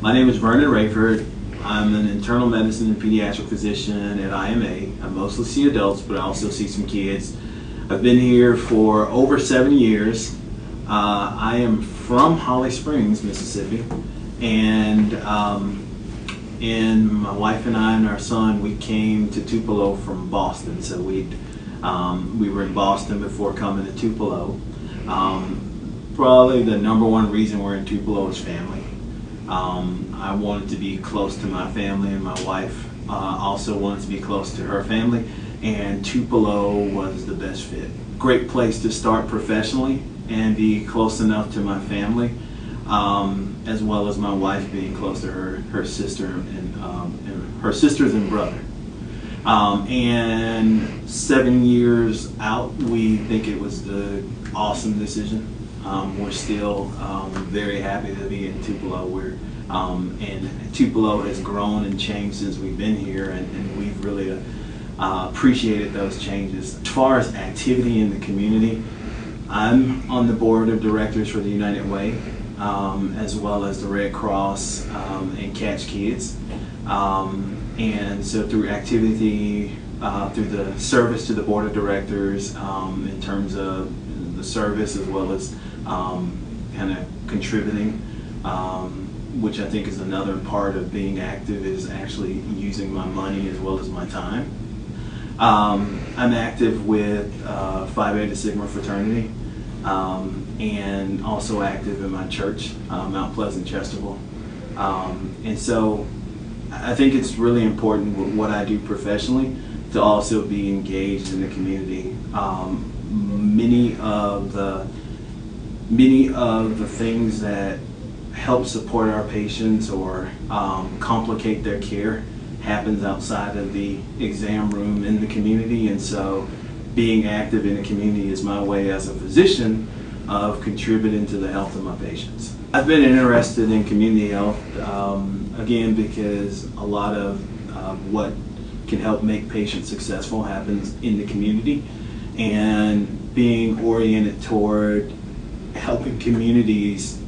My name is Vernon Rayford. I'm an internal medicine and pediatric physician at IMA. I mostly see adults, but I also see some kids. I've been here for over 7 years. I am from Holly Springs, Mississippi, and my wife and I and our son, we came to Tupelo from Boston. So we were in Boston before coming to Tupelo. Probably the number one reason we're in Tupelo is family. I wanted to be close to my family, and my wife also wanted to be close to her family, and Tupelo was the best fit. Great place to start professionally and be close enough to my family, as well as my wife being close to her sister and her sisters and brother. And 7 years out, we think it was the awesome decision. We're still very happy to be in Tupelo. And Tupelo has grown and changed since we've been here, and we've really appreciated those changes. As far as activity in the community, I'm on the board of directors for the United Way, as well as the Red Cross and Catch Kids. And so through activity, through the service to the board of directors, in terms of the service as well as kind of contributing, which I think is another part of being active, is actually using my money as well as my time. I'm active with Phi Beta Sigma fraternity, and also active in my church, Mount Pleasant Chesterville. And so I think it's really important with what I do professionally to also be engaged in the community. Many of the things that help support our patients or complicate their care happens outside of the exam room in the community, and so being active in the community is my way as a physician of contributing to the health of my patients. I've been interested in community health, again, because a lot of what can help make patients successful happens in the community, and being oriented toward helping communities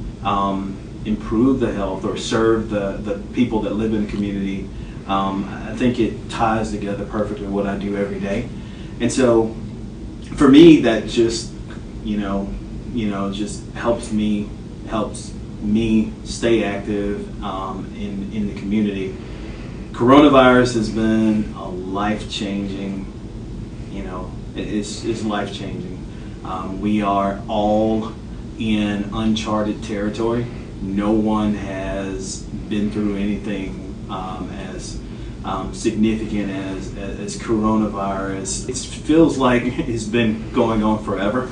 improve the health or serve the people that live in the community, I think it ties together perfectly what I do every day. And so for me, that just just helps me stay active in the community. Coronavirus has been a life-changing, it's life-changing. We are all in uncharted territory. No one has been through anything as significant as coronavirus. It feels like it's been going on forever,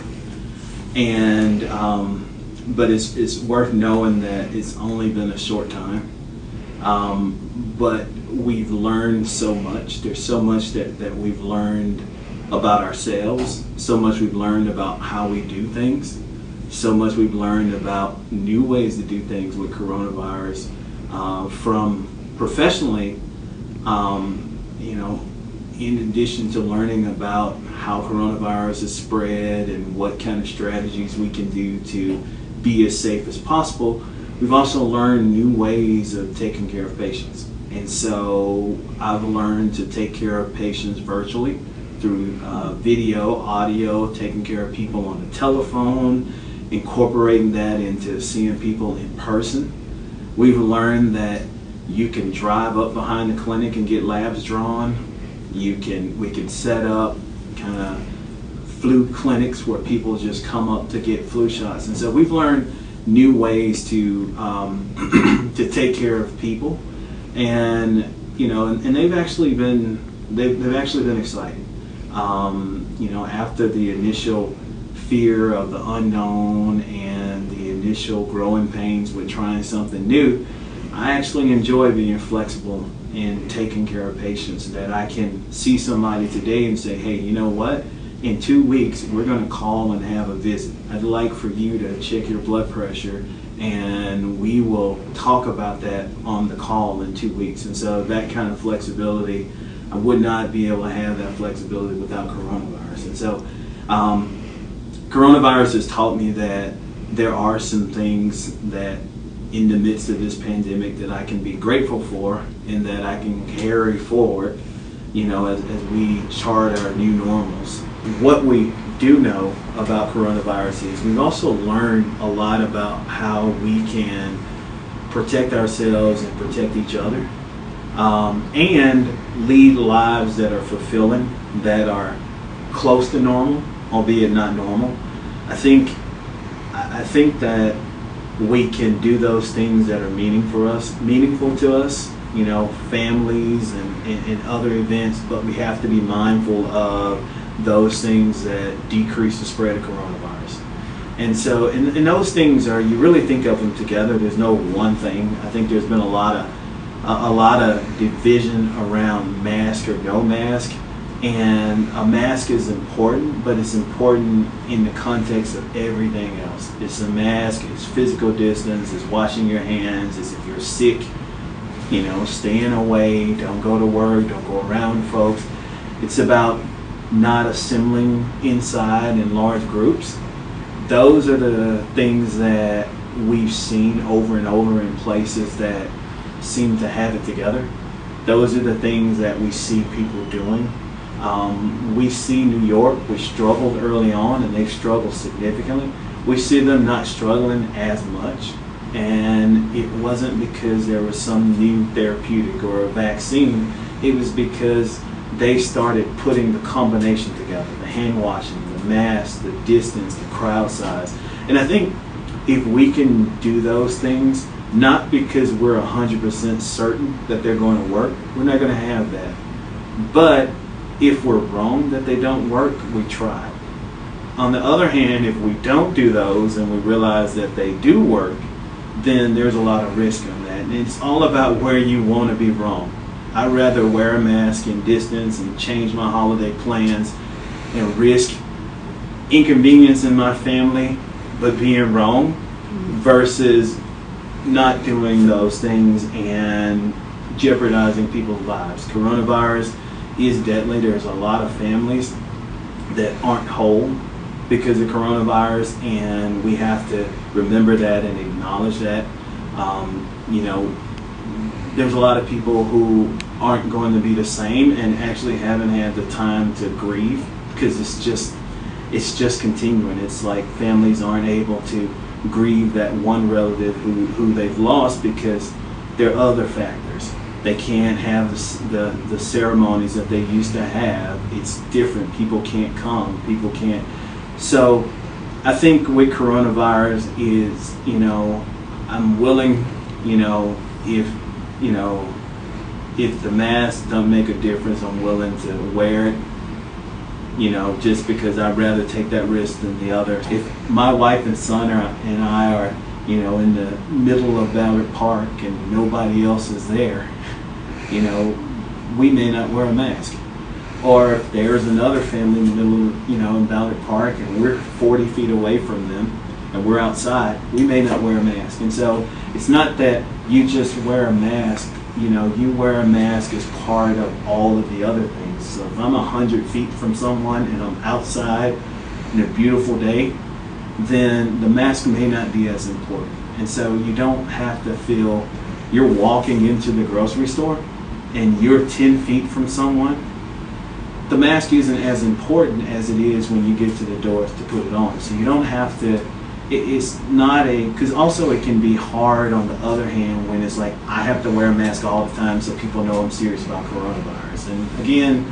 and but it's worth knowing that it's only been a short time. But we've learned so much. There's so much that we've learned about ourselves, so much we've learned about how we do things, so much we've learned about new ways to do things with coronavirus, from professionally, in addition to learning about how coronavirus is spread and what kind of strategies we can do to be as safe as possible. We've also learned new ways of taking care of patients. And so I've learned to take care of patients virtually through video, audio, taking care of people on the telephone, incorporating that into seeing people in person. We've learned that you can drive up behind the clinic and get labs drawn. We can set up kind of flu clinics where people just come up to get flu shots. And so we've learned new ways to to take care of people, and and they've actually been exciting. After the initial fear of the unknown and the initial growing pains with trying something new, I actually enjoy being flexible and taking care of patients, that I can see somebody today and say, hey, you know what? In 2 weeks, we're going to call and have a visit. I'd like for you to check your blood pressure, and we will talk about that on the call in 2 weeks. And so that kind of flexibility, I would not be able to have that flexibility without coronavirus. And so coronavirus has taught me that there are some things that in the midst of this pandemic that I can be grateful for and that I can carry forward, as we chart our new normals. What we do know about coronavirus is we've also learned a lot about how we can protect ourselves and protect each other, and lead lives that are fulfilling, that are close to normal, albeit not normal. I think that we can do those things that are meaningful to us, families and other events, but we have to be mindful of those things that decrease the spread of coronavirus. And so, and those things are, you really think of them together. There's no one thing. I think there's been a lot of division around mask or no mask. And a mask is important, but it's important in the context of everything else. It's a mask, it's physical distance, it's washing your hands, it's if you're sick, staying away, don't go to work, don't go around folks. It's about not assembling inside in large groups. Those are the things that we've seen over and over in places that seem to have it together. Those are the things that we see people doing. We see New York, which struggled early on, and they've struggled significantly. We see them not struggling as much, and it wasn't because there was some new therapeutic or a vaccine. It was because they started putting the combination together, the hand washing, the mask, the distance, the crowd size. And I think if we can do those things, not because we're 100% certain that they're going to work, we're not going to have that. But if we're wrong that they don't work, we try. On the other hand, if we don't do those and we realize that they do work, then there's a lot of risk on that. And it's all about where you want to be wrong. I'd rather wear a mask and distance and change my holiday plans and risk inconvenience in my family but being wrong versus not doing those things and jeopardizing people's lives. Coronavirus is deadly. There's a lot of families that aren't whole because of coronavirus, and we have to remember that and acknowledge that. There's a lot of people who aren't going to be the same and actually haven't had the time to grieve because it's just continuing. It's like families aren't able to grieve that one relative who they've lost because there are other factors. They can't have the ceremonies that they used to have. It's different. People can't come. People can't. So I think with coronavirus is, I'm willing, if the mask don't make a difference, I'm willing to wear it, just because I'd rather take that risk than the other. If my wife and son and I are, in the middle of Ballard Park and nobody else is there, we may not wear a mask. Or if there's another family in the middle, in Ballard Park and we're 40 feet away from them and we're outside, we may not wear a mask. And so it's not that you just wear a mask, you wear a mask as part of all of the other things. So if I'm 100 feet from someone and I'm outside in a beautiful day, then the mask may not be as important. And so you don't have to feel you're walking into the grocery store and you're 10 feet from someone. The mask isn't as important as it is when you get to the doors to put it on. So you don't have to, it's not because also it can be hard on the other hand when it's like, I have to wear a mask all the time so people know I'm serious about coronavirus. And again,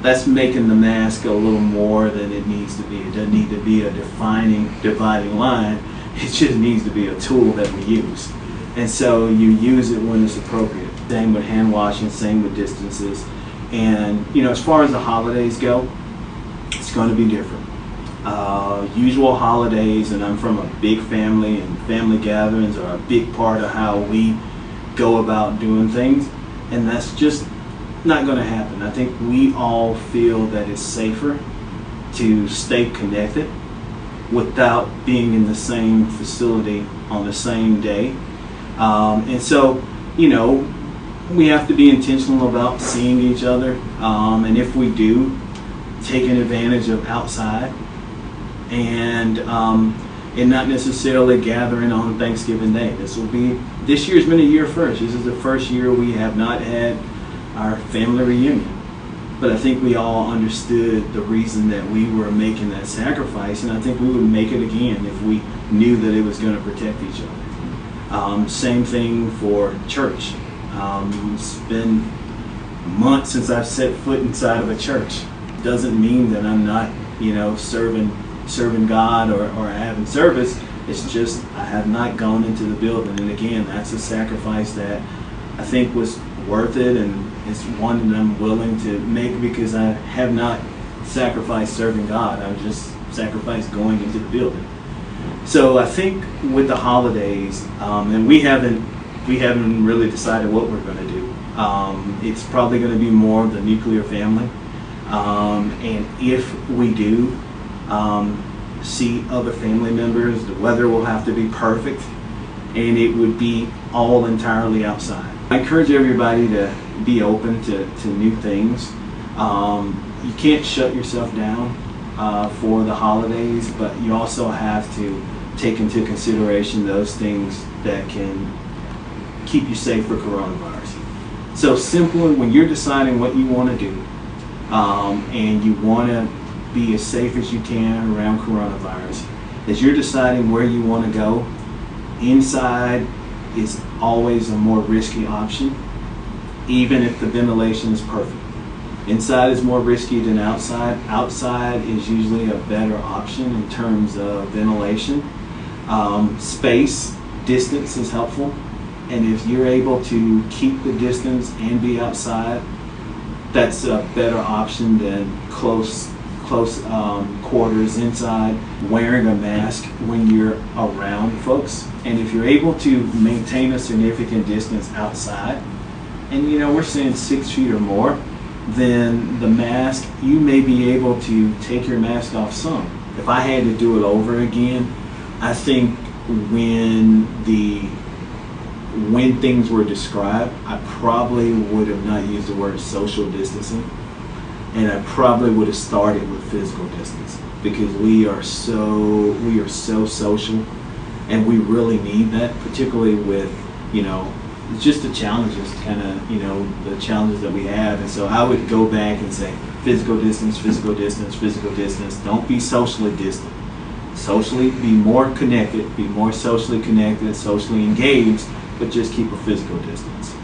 that's making the mask a little more than it needs to be. It doesn't need to be a dividing line. It just needs to be a tool that we use. And so you use it when it's appropriate. Same with hand washing, same with distances. And, as far as the holidays go, it's going to be different. Usual holidays, and I'm from a big family, and family gatherings are a big part of how we go about doing things. And that's just not going to happen. I think we all feel that it's safer to stay connected without being in the same facility on the same day. And so, we have to be intentional about seeing each other. And if we do, taking advantage of outside. And, and not necessarily gathering on Thanksgiving Day. This year's been a year first. This is the first year we have not had our family reunion. But I think we all understood the reason that we were making that sacrifice, and I think we would make it again if we knew that it was going to protect each other. Same thing for church. It's been months since I've set foot inside of a church. Doesn't mean that I'm not, serving God or having service. It's just I have not gone into the building, and again, that's a sacrifice that I think was worth it, and it's one that I'm willing to make because I have not sacrificed serving God. I've just sacrificed going into the building. So I think with the holidays, and we haven't really decided what we're going to do. It's probably going to be more of the nuclear family, and if we do see other family members, the weather will have to be perfect, and it would be all entirely outside. I encourage everybody to be open to new things. You can't shut yourself down for the holidays, but you also have to take into consideration those things that can keep you safe for coronavirus. So simply, when you're deciding what you want to do, and you want to be as safe as you can around coronavirus, as you're deciding where you want to go, inside is always a more risky option, even if the ventilation is perfect. Inside is more risky than outside. Outside is usually a better option in terms of ventilation. Space, distance is helpful. And if you're able to keep the distance and be outside, that's a better option than close quarters inside, wearing a mask when you're around folks. And if you're able to maintain a significant distance outside, and we're saying 6 feet or more, then the mask, you may be able to take your mask off some. If I had to do it over again, I think when things were described, I probably would have not used the word social distancing, and I probably would have started with physical distance, because we are so social, and we really need that, particularly with just the challenges, the challenges that we have. And so I would go back and say physical distance, physical distance, physical distance. Don't be socially distant. Socially, be more connected, be more socially connected, socially engaged, but just keep a physical distance.